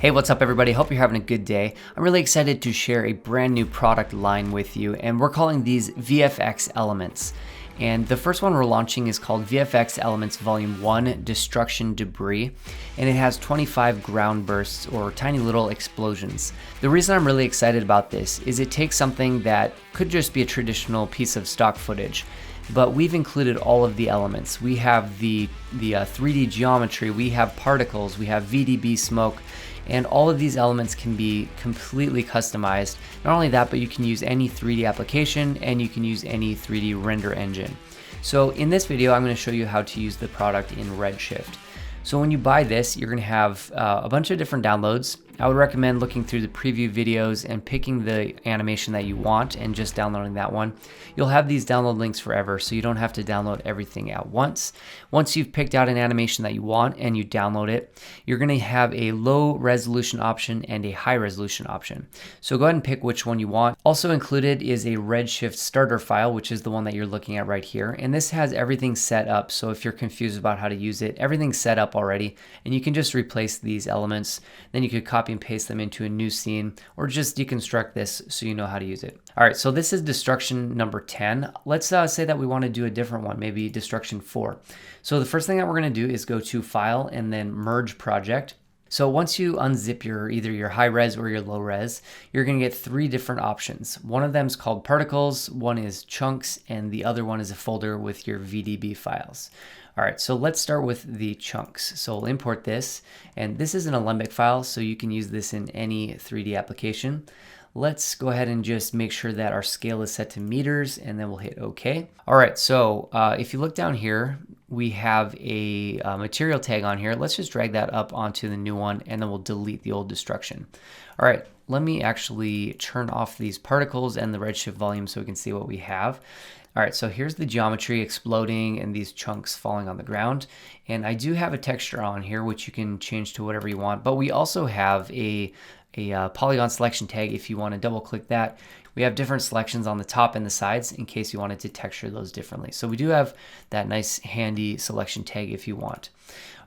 Hey, what's up everybody? Hope you're having a good day. I'm really excited to share a brand new product line with you, and we're calling these VFX Elements. And the first one we're launching is called VFX Elements Volume 1 Destruction Debris, and it has 25 ground bursts or tiny little explosions. The reason I'm really excited about this is it takes something that could just be a traditional piece of stock footage, but we've included all of the elements. We have the 3D geometry, we have particles, we have VDB smoke, and all of these elements can be completely customized. Not only that, but you can use any 3D application and you can use any 3D render engine. So in this video, I'm going to show you how to use the product in Redshift. So when you buy this, you're going to have a bunch of different downloads. I would recommend looking through the preview videos and picking the animation that you want and just downloading that one. You'll have these download links forever, so you don't have to download everything at once. Once you've picked out an animation that you want and you download it, you're going to have a low resolution option and a high resolution option. So go ahead and pick which one you want. Also included is a Redshift starter file, which is the one that you're looking at right here. And this has everything set up. So if you're confused about how to use it, everything's set up already, and you can just replace these elements. Then you could copy and paste them into a new scene, or just deconstruct this so you know how to use it. All right, so this is destruction number 10. Let's say that we want to do a different one, maybe destruction 4. So the first thing that we're going to do is go to File and then Merge Project. So once you unzip either your high res or your low res, you're going to get 3 different options. One of them is called particles, one is chunks, and the other one is a folder with your VDB files. All right, so let's start with the chunks. So we'll import this, and this is an alembic file, so you can use this in any 3D application. Let's go ahead and just make sure that our scale is set to meters, and then we'll hit OK. All right, so if you look down here, we have a material tag on here. Let's just drag that up onto the new one, and then we'll delete the old destruction. All right, let me actually turn off these particles and the Redshift volume so we can see what we have. All right, so here's the geometry exploding and these chunks falling on the ground. And I do have a texture on here, which you can change to whatever you want, but we also have a polygon selection tag if you want to double click that. We have different selections on the top and the sides in case you wanted to texture those differently. So we do have that nice handy selection tag if you want.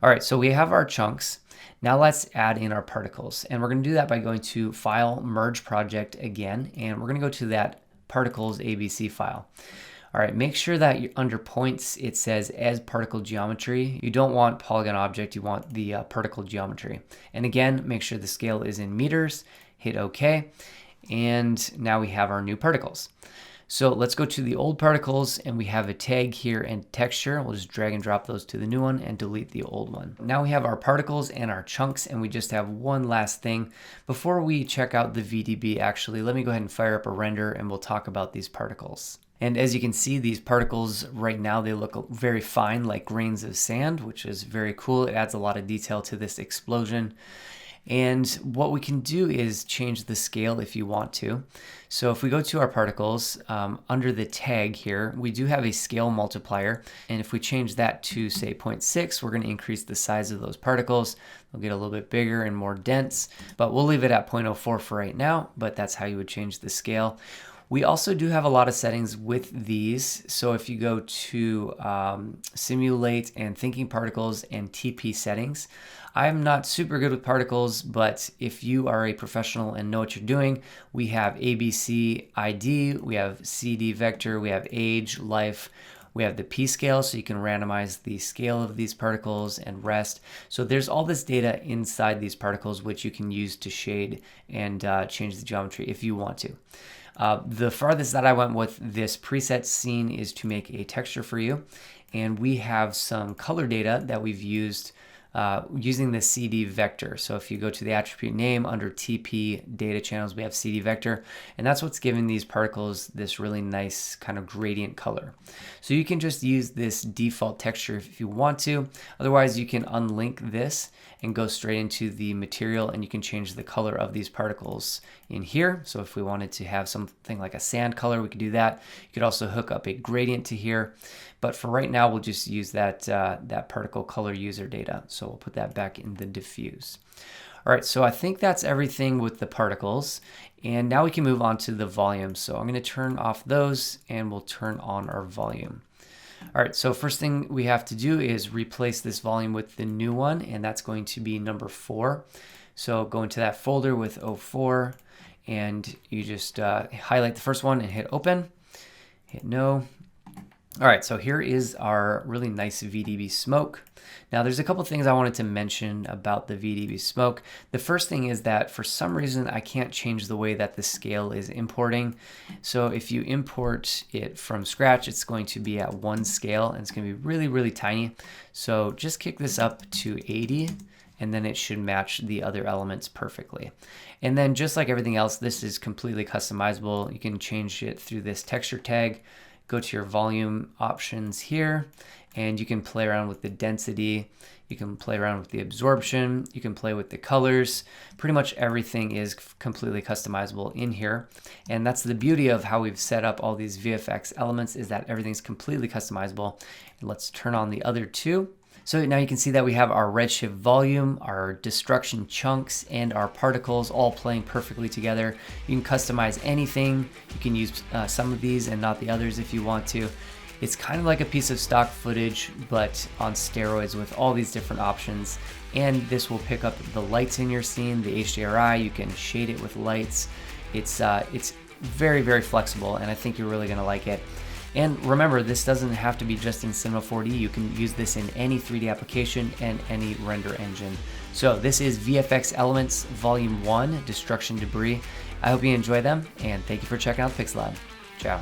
All right, so we have our chunks. Now let's add in our particles. And we're going to do that by going to File, Merge Project again, and we're going to go to that particles ABC file. All right, make sure that under points it says as particle geometry. You don't want polygon object, you want the particle geometry. And again, make sure the scale is in meters, hit OK, and now we have our new particles. So let's go to the old particles, and we have a tag here and texture. We'll just drag and drop those to the new one and delete the old one. Now we have our particles and our chunks, and we just have one last thing. Before we check out the VDB, actually, let me go ahead and fire up a render and we'll talk about these particles. And as you can see, these particles right now, they look very fine, like grains of sand, which is very cool. It adds a lot of detail to this explosion. And what we can do is change the scale if you want to. So if we go to our particles, under the tag here, we do have a scale multiplier. And if we change that to say 0.6, we're going to increase the size of those particles. They'll get a little bit bigger and more dense, but we'll leave it at 0.04 for right now, but that's how you would change the scale. We also do have a lot of settings with these. So if you go to simulate and thinking particles and TP settings, I'm not super good with particles, but if you are a professional and know what you're doing, we have ABC ID, we have CD vector, we have age, life, we have the P scale, so you can randomize the scale of these particles and rest. So there's all this data inside these particles, which you can use to shade and change the geometry if you want to. The farthest that I went with this preset scene is to make a texture for you. And we have some color data that we've used using the CD vector. So if you go to the attribute name under TP data channels, we have CD vector, and that's what's giving these particles this really nice kind of gradient color. So you can just use this default texture if you want to. Otherwise, you can unlink this and go straight into the material, and you can change the color of these particles in here. So if we wanted to have something like a sand color, we could do that. You could also hook up a gradient to here. But for right now, we'll just use that particle color user data. So we'll put that back in the diffuse. All right, so I think that's everything with the particles. And now we can move on to the volume. So I'm going to turn off those, and we'll turn on our volume. All right, so first thing we have to do is replace this volume with the new one, and that's going to be number 4. So go into that folder with 04 and you just highlight the first one and hit open, hit no. All right, so here is our really nice VDB smoke. Now there's a couple things I wanted to mention about the VDB smoke. The first thing is that for some reason I can't change the way that the scale is importing. So if you import it from scratch, it's going to be at 1 scale and it's going to be really, really tiny. So just kick this up to 80 and then it should match the other elements perfectly. And then just like everything else, this is completely customizable. You can change it through this texture tag. Go to your volume options here and you can play around with the density, you can play around with the absorption, you can play with the colors. Pretty much everything is completely customizable in here. And that's the beauty of how we've set up all these VFX elements, is that everything's completely customizable. And let's turn on the other two. So now you can see that we have our Redshift volume, our destruction chunks, and our particles all playing perfectly together. You can customize anything. You can use some of these and not the others if you want to. It's kind of like a piece of stock footage, but on steroids with all these different options. And this will pick up the lights in your scene, the HDRI. You can shade it with lights. It's very, very flexible, and I think you're really gonna like it. And remember, this doesn't have to be just in Cinema 4D. You can use this in any 3D application and any render engine. So this is VFX Elements Volume 1, Destruction Debris. I hope you enjoy them, and thank you for checking out Pixel Lab. Ciao.